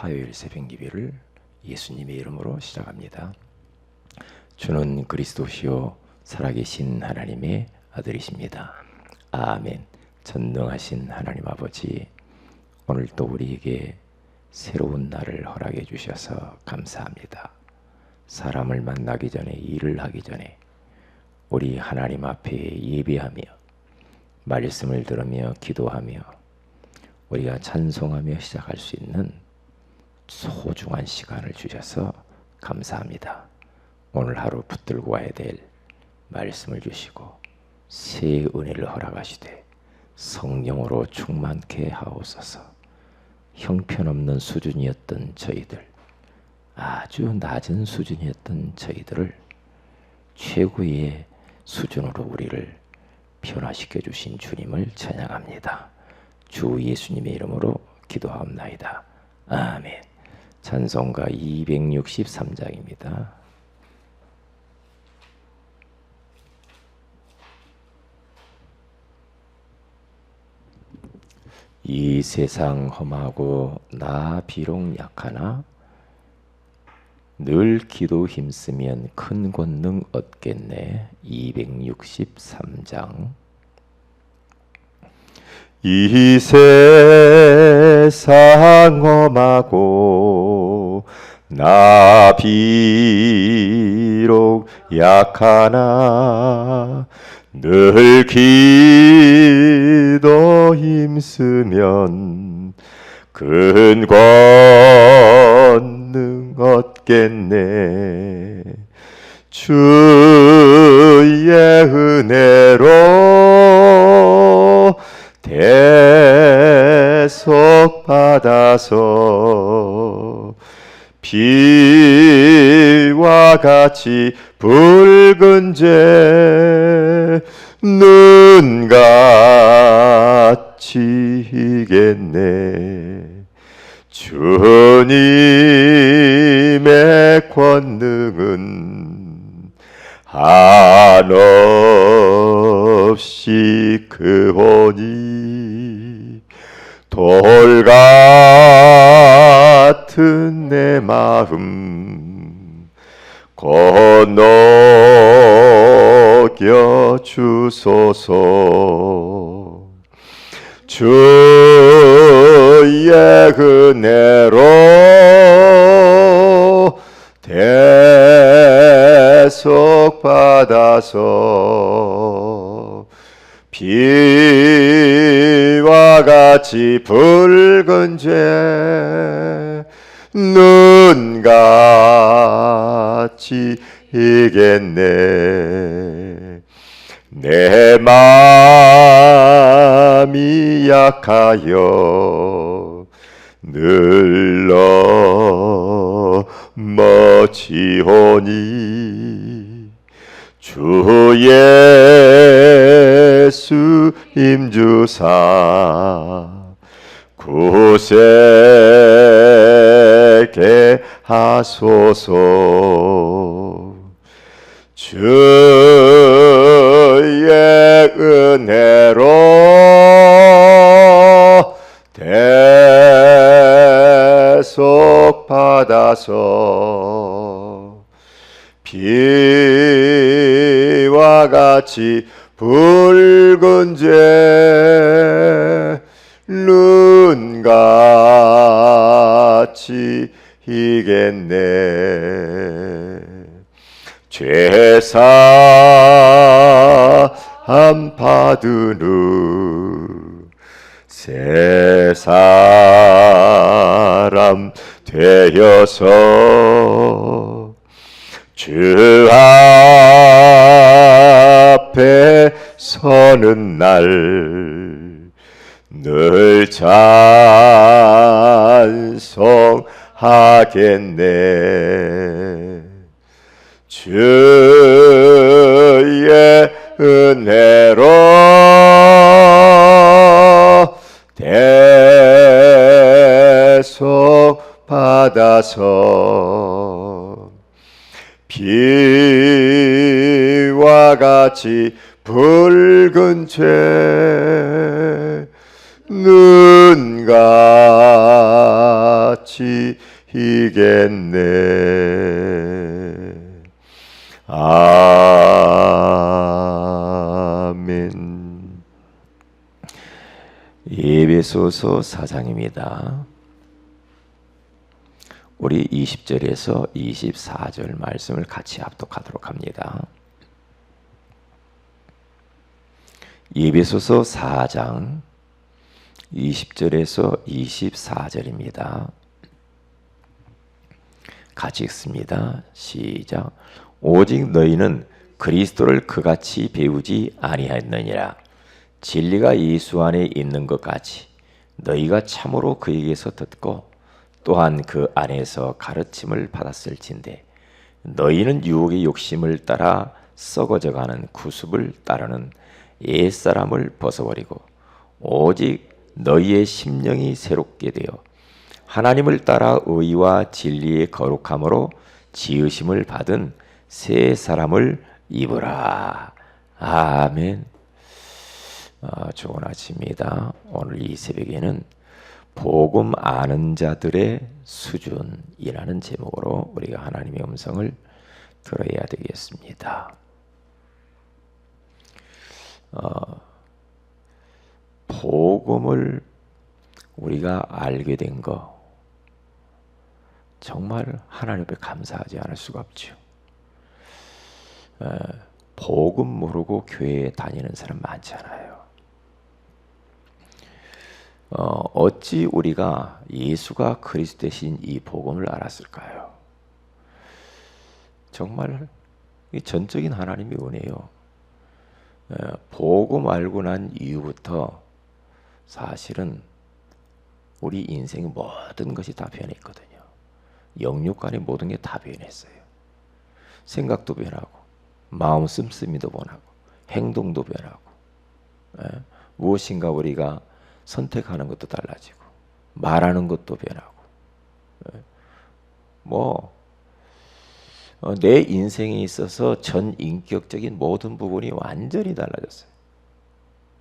화요일 새벽 예배를 예수님의 이름으로 시작합니다. 주는 그리스도시요 살아계신 하나님의 아들이십니다. 아멘. 전능하신 하나님 아버지, 오늘 또 우리에게 새로운 날을 허락해 주셔서 감사합니다. 사람을 만나기 전에, 일을 하기 전에 우리 하나님 앞에 예배하며 말씀을 들으며 기도하며 우리가 찬송하며 시작할 수 있는 소중한 시간을 주셔서 감사합니다. 오늘 하루 붙들고 와야 될 말씀을 주시고 새 은혜를 허락하시되 성령으로 충만케 하옵소서. 형편없는 수준이었던 저희들, 아주 낮은 수준이었던 저희들을 최고의 수준으로 우리를 변화시켜 주신 주님을 찬양합니다. 주 예수님의 이름으로 기도하옵나이다. 아멘. 찬송가 263장입니다. 이 세상 험하고 나 비록 약하나 늘 기도 힘쓰면 큰 권능 얻겠네. 263장. 이 세상 험하고 나 비록 약하나 늘 기도 힘쓰면 큰 권능 얻겠네. 주의 은혜로 대속 받아서 비와 같이 붉은 죄 눈같이 이겠네. 주님의 권능은 한없이 크오니 돌 같은 내 마음 건너겨 주소서. 주의 은혜로 대속 받아서 비와 같이 붉은 죄 눈같이 이겠네. 내 마음이 약하여 늘 넘어지오니 주 예수 임주사 구세게 하소서. 주의 은혜로 대속 받아서 비와 같이 붉은 죄 눈같이 이겠네. 죄사함 받은 후 새 사람 되어서 주 앞에 서는 날 늘 찬송하겠네. 주의 은혜로 대속 받아서 비와 같이 붉은 죄 눈같이 바치겠네. 아멘. 에베소서 4장입니다. 우리 20절에서 24절 말씀을 같이 합독하도록 합니다. 에베소서 4장 20절에서 24절입니다. 같이 읽습니다. 시작. 오직 너희는 그리스도를 그같이 배우지 아니하였느니라. 진리가 예수 안에 있는 것 같이 너희가 참으로 그에게서 듣고 또한 그 안에서 가르침을 받았을진데 너희는 유혹의 욕심을 따라 썩어져가는 구습을 따르는 옛사람을 벗어버리고 오직 너희의 심령이 새롭게 되어 하나님을 따라 의와 진리의 거룩함으로 지으심을 받은 새 사람을 입으라. 아멘. 좋은 아침입니다. 오늘 이 새벽에는 복음 아는 자들의 수준이라는 제목으로 우리가 하나님의 음성을 들어야 되겠습니다. 복음을 우리가 알게 된 거 정말 하나님 앞에 감사하지 않을 수가 없죠. 복음 모르고 교회에 다니는 사람 많잖아요. 어찌 우리가 예수가 그리스도 되신 이 복음을 알았을까요? 정말 전적인 하나님의 은혜요. 복음 알고 난 이후부터 사실은 우리 인생의 모든 것이 다 변했거든요. 영육간의 모든 게 다 변했어요. 생각도 변하고 마음 씀씀이도 변하고 행동도 변하고 무엇인가 우리가 선택하는 것도 달라지고 말하는 것도 변하고 내 인생에 있어서 전 인격적인 모든 부분이 완전히 달라졌어요.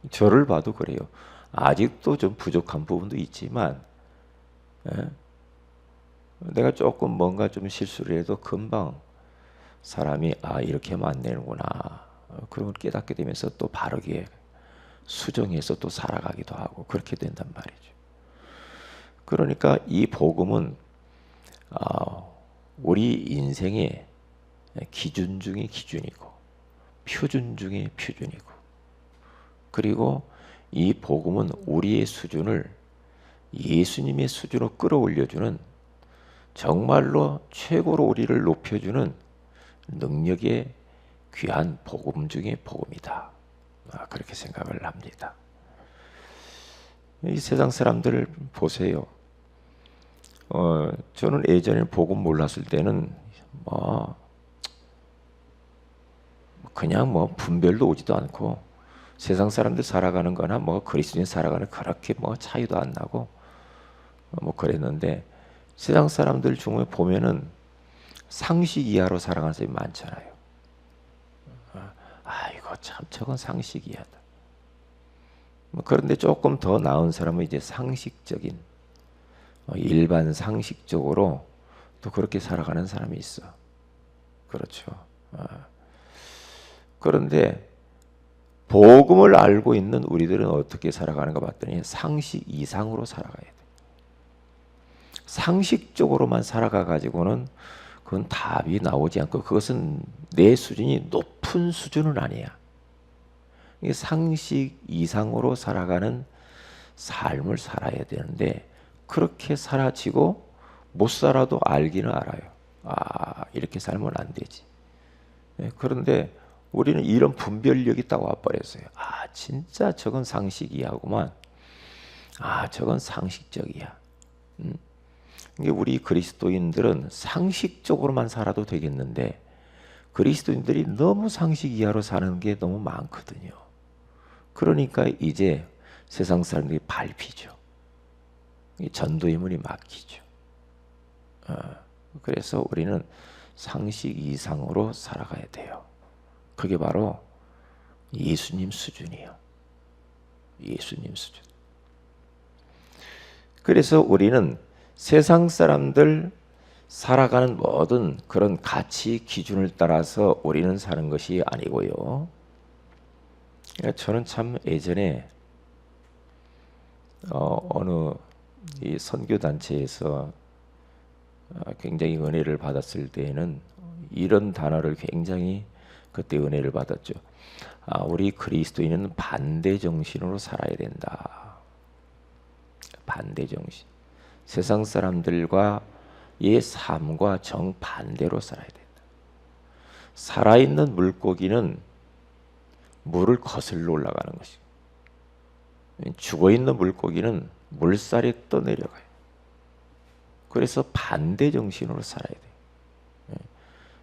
저를 봐도 그래요. 아직도 좀 부족한 부분도 있지만 내가 조금 뭔가 좀 실수를 해도 금방 사람이 이렇게 하면 안 되는구나 그런 걸 깨닫게 되면서 또 바르게 수정해서 또 살아가기도 하고 그렇게 된단 말이죠. 그러니까 이 복음은 우리 인생의 기준 중의 기준이고 표준 중의 표준이고 그리고 이 복음은 우리의 수준을 예수님의 수준으로 끌어올려주는 정말로 최고로 우리를 높여주는 능력의 귀한 복음 중의 복음이다. 그렇게 생각을 합니다. 이 세상 사람들 보세요. 저는 예전에 복음 몰랐을 때는 그냥 분별도 오지도 않고 세상 사람들 살아가는 거나 그리스도인 살아가는 그렇게 차이도 안 나고 그랬는데 세상 사람들 중에 보면은 상식 이하로 살아가는 사람이 많잖아요. 이거 참 저건 상식 이하다. 그런데 조금 더 나은 사람은 이제 상식적인 일반 상식적으로 또 그렇게 살아가는 사람이 있어. 그렇죠. 그런데 복음을 알고 있는 우리들은 어떻게 살아가는가 봤더니 상식 이상으로 살아가야 돼. 상식적으로만 살아가 가지고는 그건 답이 나오지 않고 그것은 내 수준이 높은 수준은 아니야. 이게 상식 이상으로 살아가는 삶을 살아야 되는데 그렇게 살아지고 못 살아도 알기는 알아요. 이렇게 살면 안 되지. 그런데 우리는 이런 분별력이 딱 와버렸어요. 진짜 저건 상식이야구만. 저건 상식적이야. 이게 우리 그리스도인들은 상식적으로만 살아도 되겠는데 그리스도인들이 너무 상식 이하로 사는 게 너무 많거든요. 그러니까 이제 세상 사람들이 밟히죠. 전도의 문이 막히죠. 그래서 우리는 상식 이상으로 살아가야 돼요. 그게 바로 예수님 수준이에요. 예수님 수준. 그래서 우리는 세상 사람들 살아가는 모든 그런 가치 기준을 따라서 우리는 사는 것이 아니고요. 저는 참 예전에 어느 이 선교 단체에서 굉장히 은혜를 받았을 때에는 이런 단어를 굉장히 그때 은혜를 받았죠. 우리 그리스도인은 반대 정신으로 살아야 된다. 반대 정신. 세상 사람들과 의 삶과 정반대로 살아야 된다. 살아있는 물고기는 물을 거슬러 올라가는 것이고, 죽어있는 물고기는 물살에 떠내려가요. 그래서 반대 정신으로 살아야 돼요.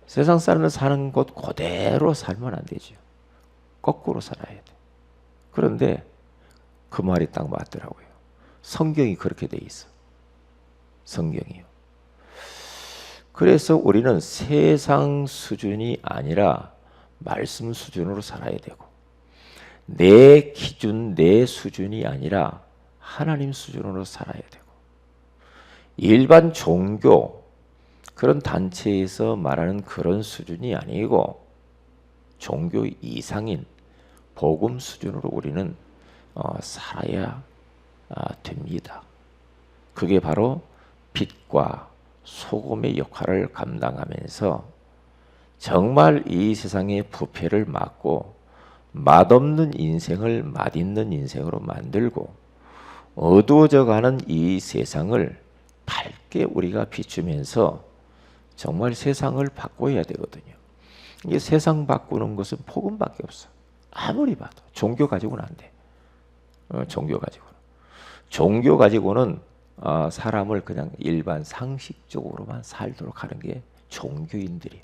세상 사람은 사는 것 그대로 살면 안 되죠. 거꾸로 살아야 돼. 그런데 그 말이 딱 맞더라고요. 성경이 그렇게 돼 있어. 성경이요. 그래서 우리는 세상 수준이 아니라 말씀 수준으로 살아야 되고, 내 기준, 내 수준이 아니라 하나님 수준으로 살아야 되고, 일반 종교 그런 단체에서 말하는 그런 수준이 아니고 종교 이상인 복음 수준으로 우리는 살아야 됩니다. 그게 바로 빛과 소금의 역할을 감당하면서 정말 이 세상의 부패를 막고 맛없는 인생을 맛있는 인생으로 만들고 어두워져가는 이 세상을 밝게 우리가 비추면서 정말 세상을 바꿔야 되거든요. 이게 세상 바꾸는 것은 복음밖에 없어. 아무리 봐도 종교 가지고는 안 돼. 종교 가지고는 사람을 그냥 일반 상식적으로만 살도록 하는 게 종교인들이에요.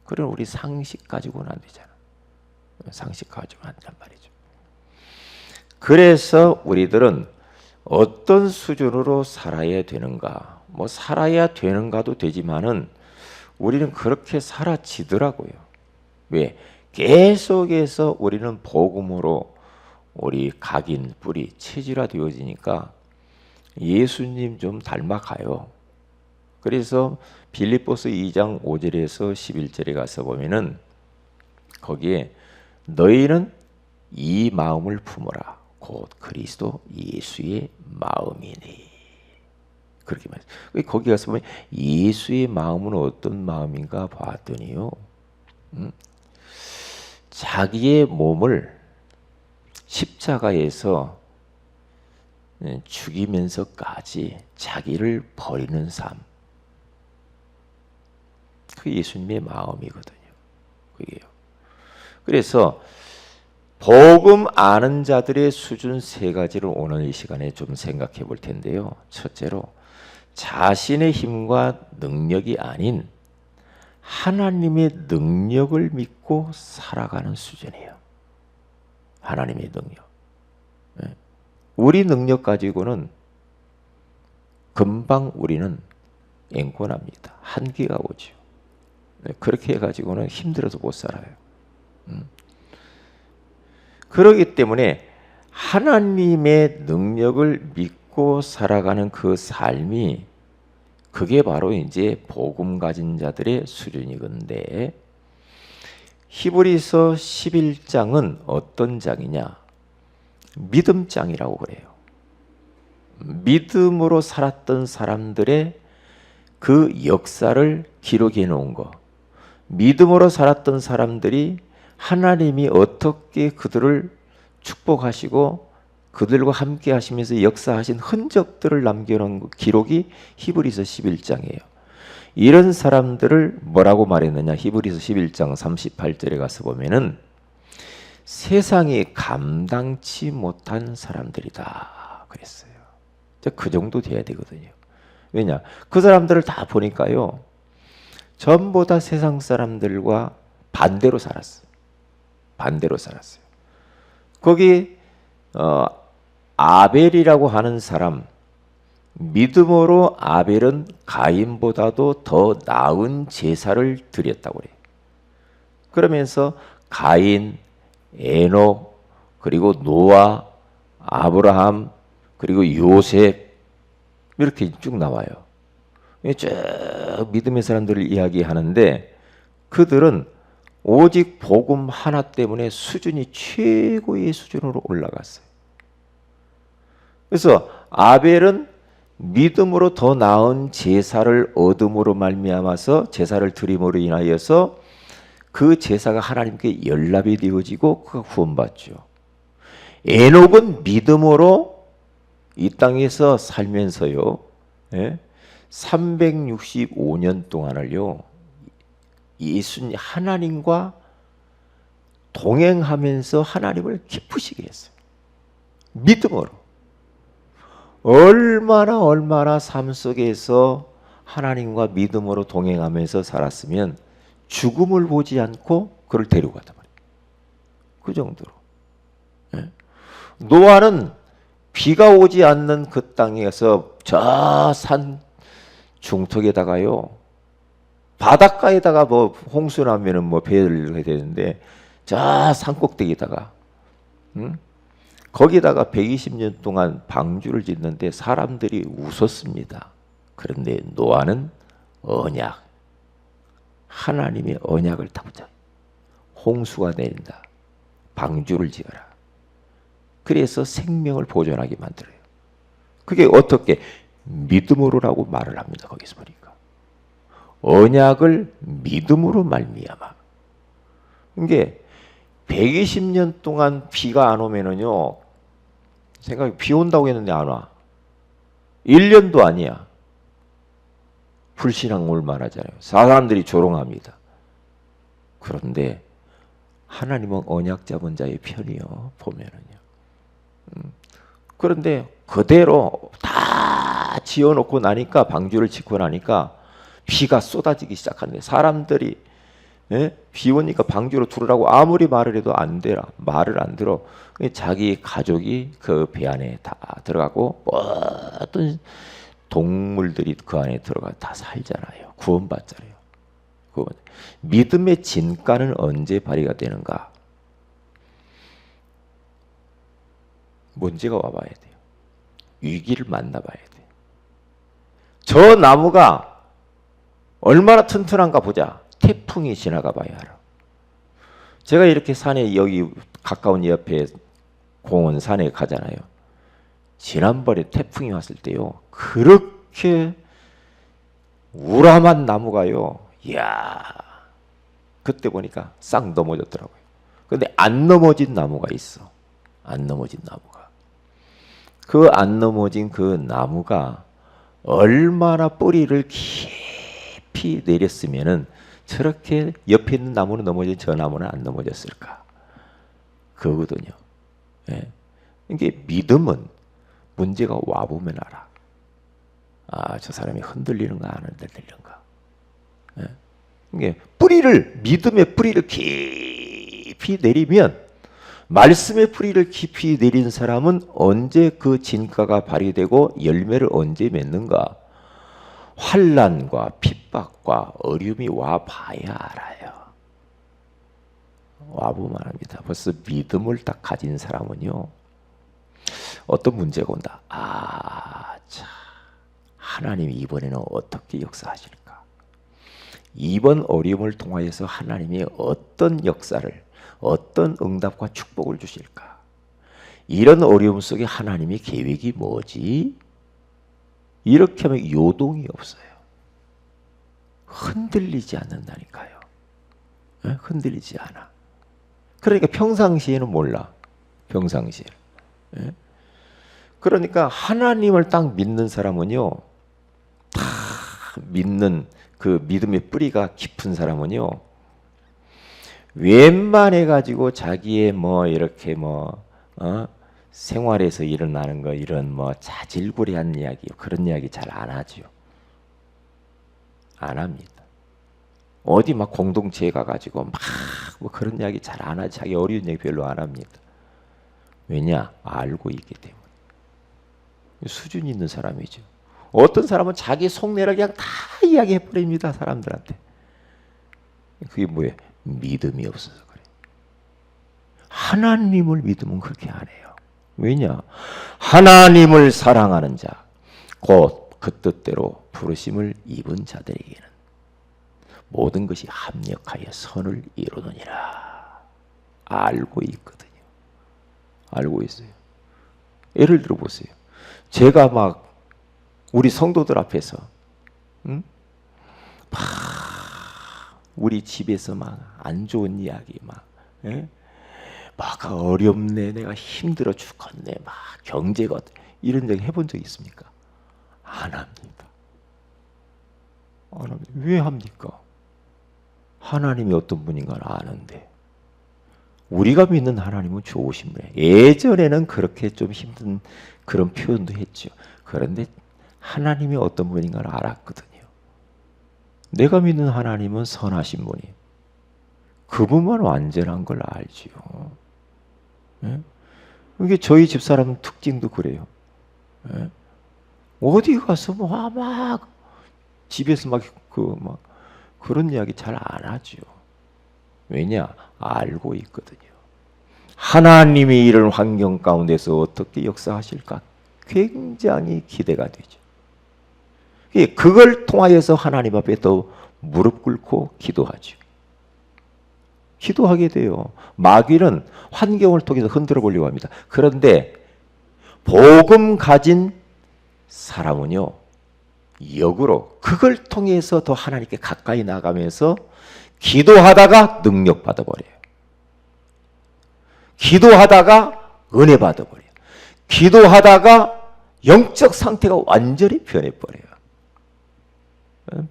그럼 우리 상식 가지고는 안 되잖아. 상식 가지고는 안 된단 말이죠. 그래서 우리들은 어떤 수준으로 살아야 되는가? 뭐 살아야 되는가도 되지만은 우리는 그렇게 살아지더라고요. 왜? 계속해서 우리는 복음으로 우리 각인 뿌리 체질화 되어지니까 예수님 좀 닮아가요. 그래서 빌립보서 2장 5절에서 11절에 가서 보면은 거기에 너희는 이 마음을 품어라. 곧 그리스도 예수의 마음이니. 그렇게 말해요. 거기 가서 보면 예수의 마음은 어떤 마음인가 봤더니요. 자기의 몸을 십자가에서 죽이면서까지 자기를 버리는 삶. 그 예수님의 마음이거든요. 그게요. 그래서 복음 아는 자들의 수준 세 가지를 오늘 이 시간에 좀 생각해 볼 텐데요. 첫째로 자신의 힘과 능력이 아닌 하나님의 능력을 믿고 살아가는 수준이에요. 하나님의 능력. 우리 능력 가지고는 금방 우리는 앵곤합니다. 한계가 오죠. 그렇게 해가지고는 힘들어서 못 살아요. 그렇기 때문에 하나님의 능력을 믿고 살아가는 그 삶이 그게 바로 이제 복음 가진 자들의 수준이건데 히브리서 11장은 어떤 장이냐? 믿음장이라고 그래요. 믿음으로 살았던 사람들의 그 역사를 기록해 놓은 거. 믿음으로 살았던 사람들이 하나님이 어떻게 그들을 축복하시고 그들과 함께 하시면서 역사하신 흔적들을 남겨놓은 기록이 히브리서 11장이에요. 이런 사람들을 뭐라고 말했느냐? 히브리서 11장 38절에 가서 보면은 세상이 감당치 못한 사람들이다 그랬어요. 그 정도 돼야 되거든요. 왜냐? 그 사람들을 다 보니까요. 전부 다 세상 사람들과 반대로 살았어요. 반대로 살았어요. 거기 아벨이라고 하는 사람, 믿음으로 아벨은 가인보다도 더 나은 제사를 드렸다고 그래요. 그러면서 가인, 에녹, 그리고 노아, 아브라함, 그리고 요셉, 이렇게 쭉 나와요. 쭉 믿음의 사람들을 이야기하는데 그들은 오직 복음 하나 때문에 수준이 최고의 수준으로 올라갔어요. 그래서 아벨은 믿음으로 더 나은 제사를 얻음으로 말미암아서 제사를 드림으로 인하여서 그 제사가 하나님께 연락이 되어지고 그가 구원받죠. 에녹은 믿음으로 이 땅에서 살면서요, 365년 동안을요, 예수님 하나님과 동행하면서 하나님을 기쁘시게 했어요. 믿음으로. 얼마나 삶 속에서 하나님과 믿음으로 동행하면서 살았으면 죽음을 보지 않고 그를 데려가단 말이에요. 그 정도로. 노아는 비가 오지 않는 그 땅에서 저 산 중턱에다가요, 바닷가에다가 뭐 홍수 나면은 뭐 배를 해야 되는데 저 산 꼭대기에다가, 거기다가 120년 동안 방주를 짓는데 사람들이 웃었습니다. 그런데 노아는 언약, 하나님의 언약을 타보자. 홍수가 내린다. 방주를 지어라. 그래서 생명을 보존하게 만들어요. 그게 어떻게? 믿음으로라고 말을 합니다. 거기서 보니까. 언약을 믿음으로 말미암아. 이게 120년 동안 비가 안 오면은요, 생각이 비 온다고 했는데 안 와. 1년도 아니야. 불신앙 올만하잖아요. 사람들이 조롱합니다. 그런데 하나님은 언약 잡은 자의 편이요. 보면은요. 그런데 그대로 다 지어놓고 나니까, 방주를 짓고 나니까 비가 쏟아지기 시작하는데 사람들이, 비 오니까 방주로 들으라고 아무리 말을 해도 안 되라. 말을 안 들어. 자기 가족이 그 배 안에 다 들어가고 어떤 동물들이 그 안에 들어가 다 살잖아요. 구원받잖아요. 구원. 믿음의 진가는 언제 발휘가 되는가? 문제가 와봐야 돼요. 위기를 만나봐야 돼요. 저 나무가 얼마나 튼튼한가 보자. 태풍이 지나가 봐야 알아. 제가 이렇게 산에, 여기 가까운 옆에 공원 산에 가잖아요. 지난번에 태풍이 왔을 때요, 그렇게 우람한 나무가요, 이야, 그때 보니까 싹 넘어졌더라고요. 근데 안 넘어진 나무가 있어. 안 넘어진 나무가. 그 안 넘어진 그 나무가 얼마나 뿌리를 깊이 내렸으면은 저렇게 옆에 있는 나무는 넘어진 저 나무는 안 넘어졌을까? 그거거든요. 예. 이게 믿음은 문제가 와보면 알아. 아, 저 사람이 흔들리는가 안 흔들리는가. 예. 이게 뿌리를, 믿음의 뿌리를 깊이 내리면, 말씀의 뿌리를 깊이 내린 사람은 언제 그 진가가 발휘되고 열매를 언제 맺는가? 환난과 핍박과 어려움이 와봐야 알아요. 와보면 합니다. 벌써 믿음을 딱 가진 사람은요, 어떤 문제가 온다. 아, 자, 하나님이 이번에는 어떻게 역사하실까? 이번 어려움을 통하여서 하나님이 어떤 역사를, 어떤 응답과 축복을 주실까? 이런 어려움 속에 하나님의 계획이 뭐지? 이렇게 하면 요동이 없어요. 흔들리지 않는다니까요. 네? 흔들리지 않아. 그러니까 평상시에는 몰라. 평상시에. 네? 그러니까 하나님을 딱 믿는 사람은요, 다 믿는 그 믿음의 뿌리가 깊은 사람은요, 웬만해 가지고 자기의 뭐 이렇게 뭐 생활에서 일어나는 거, 이런 뭐 자질구레한 이야기, 그런 이야기 잘 안 하죠. 안 합니다. 어디 막 공동체에 가가지고 막 뭐 그런 이야기 잘 안 하지. 자기 어려운 얘기 별로 안 합니다. 왜냐? 알고 있기 때문에. 수준 있는 사람이죠. 어떤 사람은 자기 속내를 그냥 다 이야기해 버립니다. 사람들한테. 그게 뭐예요? 믿음이 없어서 그래. 하나님을 믿으면 그렇게 안 해요. 왜냐? 하나님을 사랑하는 자, 곧 그 뜻대로 부르심을 입은 자들에게는 모든 것이 합력하여 선을 이루느니라. 알고 있거든요. 알고 있어요. 예를 들어 보세요. 제가 막 우리 성도들 앞에서 막 우리 집에서 막 안 좋은 이야기 막 어렵네, 내가 힘들어 죽겠네, 막 경제가 이런 얘기 해본 적 있습니까? 안 합니다. 안 합니다. 왜 합니까? 하나님이 어떤 분인가를 아는데. 우리가 믿는 하나님은 좋으신 분이에요. 예전에는 그렇게 좀 힘든 그런 표현도 했죠. 그런데 하나님이 어떤 분인가를 알았거든요. 내가 믿는 하나님은 선하신 분이에요. 그분만 완전한 걸 알지요. 예? 이게 저희 집사람 특징도 그래요. 예? 어디 가서 막 집에서 막 그런 이야기 잘 안 하죠. 왜냐? 알고 있거든요. 하나님이 이런 환경 가운데서 어떻게 역사하실까 굉장히 기대가 되죠. 그걸 통하여서 하나님 앞에 또 무릎 꿇고 기도하죠. 기도하게 돼요. 마귀는 환경을 통해서 흔들어 보려고 합니다. 그런데 복음 가진 사람은요, 역으로 그걸 통해서 더 하나님께 가까이 나가면서 기도하다가 능력 받아버려요. 기도하다가 은혜 받아버려요. 기도하다가 영적 상태가 완전히 변해버려요.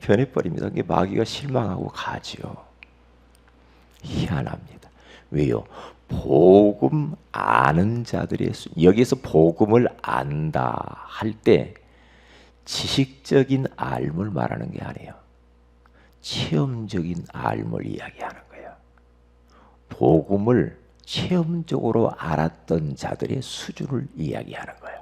변해버립니다. 이게 마귀가 실망하고 가지요. 희한합니다. 왜요? 복음 아는 자들의 여기서 복음을 안다 할 때 지식적인 알물 말하는 게 아니에요. 체험적인 알물 이야기하는 거예요. 복음을 체험적으로 알았던 자들의 수준을 이야기하는 거예요.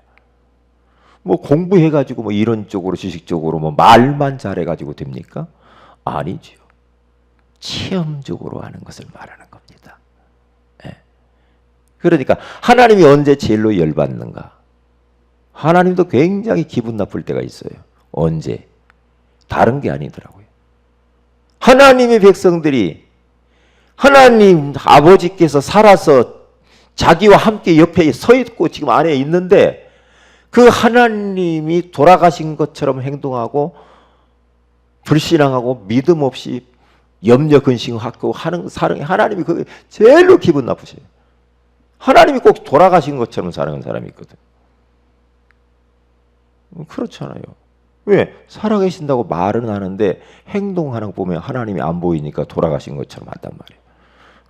뭐 공부해가지고 뭐 이론적으로 지식적으로 뭐 말만 잘해가지고 됩니까? 아니죠. 체험적으로 하는 것을 말하는 겁니다. 예. 그러니까 하나님이 언제 제일로 열받는가? 하나님도 굉장히 기분 나쁠 때가 있어요. 언제? 다른 게 아니더라고요. 하나님의 백성들이 하나님 아버지께서 살아서 자기와 함께 옆에 서 있고 지금 안에 있는데 그 하나님이 돌아가신 것처럼 행동하고 불신앙하고 믿음 없이 염려 근심하고 하는 사랑이 하나님이 그게 제일로 기분 나쁘세요. 하나님이 꼭 돌아가신 것처럼 사랑하는 사람이 있거든. 그렇잖아요. 왜? 살아계신다고 말은 하는데 행동하는 거 보면 하나님이 안 보이니까 돌아가신 것처럼 한단 말이에요.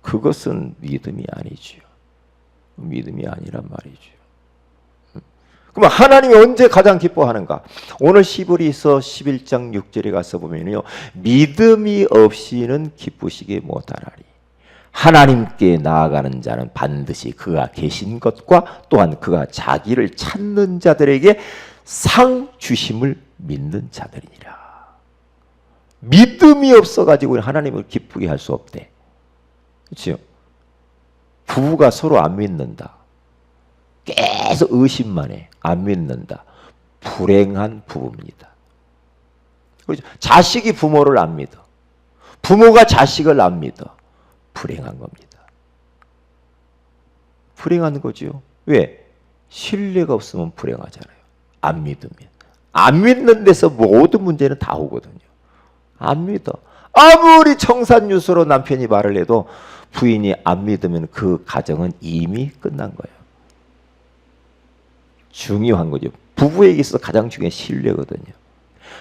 그것은 믿음이 아니지요. 믿음이 아니란 말이죠. 그럼 하나님이 언제 가장 기뻐하는가? 오늘 시브리서 11장 6절에 가서 보면요, 믿음이 없이는 기쁘시게 못하나니 하나님께 나아가는 자는 반드시 그가 계신 것과 또한 그가 자기를 찾는 자들에게 상 주심을 믿는 자들이니라. 믿음이 없어가지고 하나님을 기쁘게 할 수 없대. 그렇죠? 부부가 서로 안 믿는다. 계속 의심만 해. 안 믿는다. 불행한 부부입니다. 그렇죠? 자식이 부모를 안 믿어. 부모가 자식을 안 믿어. 불행한 겁니다. 불행한 거죠. 왜? 신뢰가 없으면 불행하잖아요. 안 믿으면. 안 믿는 데서 모든 문제는 다 오거든요. 안 믿어. 아무리 청산유수로 남편이 말을 해도 부인이 안 믿으면 그 가정은 이미 끝난 거예요. 중요한 거죠. 부부에게 있어서 가장 중요한 신뢰거든요.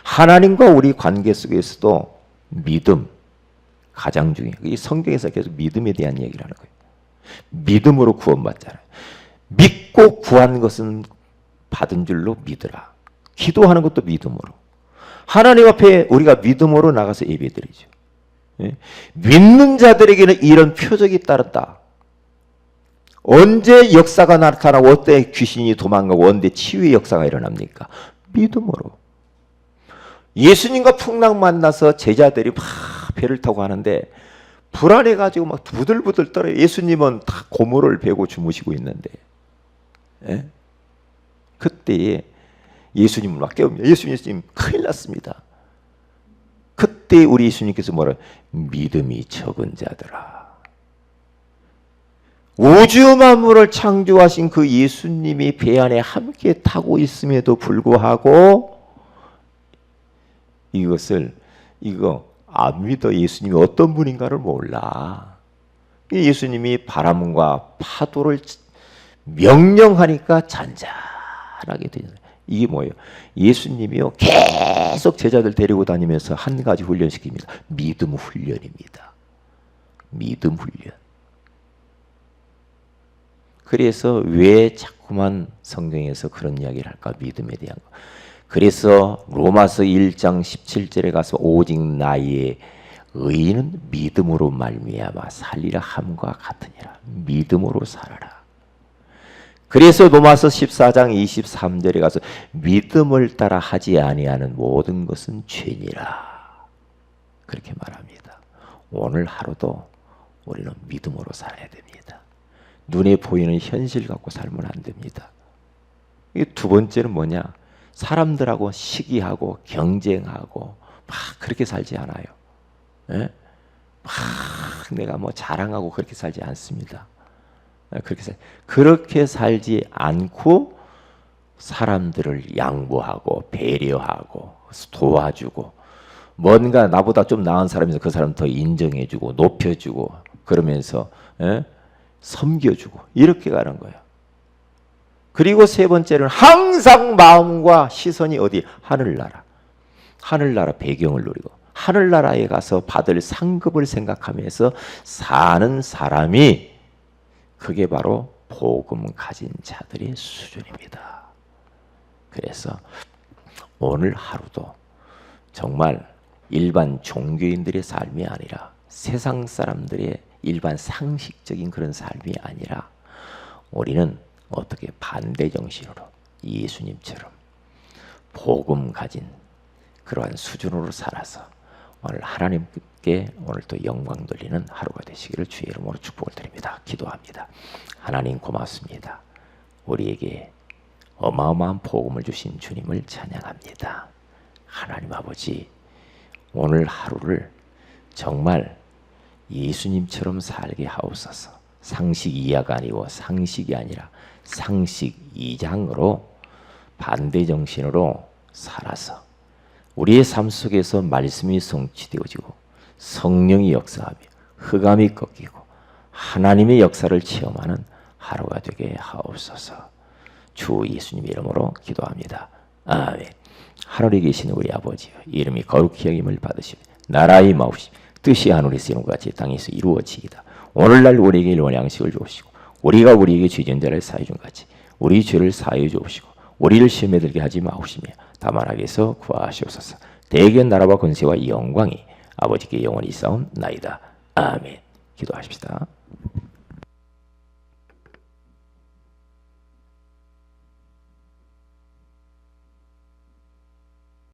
하나님과 우리 관계 속에서도 믿음 가장 중요해요. 이 성경에서 계속 믿음에 대한 얘기를 하는 거예요. 믿음으로 구원받잖아요. 믿고 구한 것은 받은 줄로 믿으라. 기도하는 것도 믿음으로. 하나님 앞에 우리가 믿음으로 나가서 예배드리죠. 예? 믿는 자들에게는 이런 표적이 따른다. 언제 역사가 나타나고 어때 귀신이 도망가고 언제 치유의 역사가 일어납니까? 믿음으로. 예수님과 풍랑 만나서 제자들이 막 배를 타고 가는데 불안해가지고 막 부들부들 떨어요. 예수님은 다 고무를 베고 주무시고 있는데, 예? 그때에 예수님을 막 깨웁니다. 예수님 큰일 났습니다. 그때 우리 예수님께서 뭐라? 믿음이 적은 자들아. 우주 만물을 창조하신 그 예수님이 배 안에 함께 타고 있음에도 불구하고 이거 안 믿어. 예수님이 어떤 분인가를 몰라. 예수님이 바람과 파도를 명령하니까 잔잔하게 되잖아요. 이게 뭐예요? 예수님이요 계속 제자들 데리고 다니면서 한 가지 훈련시킵니다. 믿음 훈련입니다. 믿음 훈련. 그래서 왜 자꾸만 성경에서 그런 이야기를 할까? 믿음에 대한 거. 그래서 로마서 1장 17절에 가서 오직 나의 의인은 믿음으로 말미암아 살리라 함과 같으니라. 믿음으로 살아라. 그래서 로마서 14장 23절에 가서 믿음을 따라 하지 아니하는 모든 것은 죄니라. 그렇게 말합니다. 오늘 하루도 우리는 믿음으로 살아야 됩니다. 눈에 보이는 현실 갖고 살면 안 됩니다. 두 번째는 뭐냐? 사람들하고 시기하고 경쟁하고 막 그렇게 살지 않아요. 예? 막 내가 뭐 자랑하고 그렇게 살지 않습니다. 그렇게 살지 않고 사람들을 양보하고 배려하고 도와주고 뭔가 나보다 좀 나은 사람이서 그 사람 더 인정해주고 높여주고 그러면서 섬겨주고 이렇게 가는 거예요. 그리고 세 번째는 항상 마음과 시선이 어디? 하늘나라. 하늘나라 배경을 노리고 하늘나라에 가서 받을 상급을 생각하면서 사는 사람이 그게 바로 복음 가진 자들의 수준입니다. 그래서 오늘 하루도 정말 일반 종교인들의 삶이 아니라 세상 사람들의 일반 상식적인 그런 삶이 아니라 우리는 어떻게 반대 정신으로 예수님처럼 복음 가진 그러한 수준으로 살아서 오늘 하나님께 오늘 또 영광 돌리는 하루가 되시기를 주의 이름으로 축복을 드립니다. 기도합니다. 하나님 고맙습니다. 우리에게 어마어마한 복음을 주신 주님을 찬양합니다. 하나님 아버지, 오늘 하루를 정말 예수님처럼 살게 하옵소서. 상식 이하가 아니고 상식이 아니라 상식 이장으로 반대 정신으로 살아서 우리의 삶 속에서 말씀이 성취되어지고 성령이 역사하며 흑암이 꺾이고 하나님의 역사를 체험하는 하루가 되게 하옵소서. 주 예수님 이름으로 기도합니다. 아멘. 하늘에 계신 우리 아버지여, 이름이 거룩히 여김을 받으시며 나라의 마옵시며 뜻이 하늘에서 이룬 것 같이 땅에서 이루어지이다. 오늘날 우리에게 일원 양식을 주옵시고 우리가 우리에게 죄진 자를 사해 준 같이 우리 죄를 사해 주옵시고 우리를 시험에 들게 하지 마옵시며 다만 악에서 구하시옵소서. 대견 나라와 권세와 영광이 아버지께 영원히 있사옵나이다. 아멘. 기도하십시다.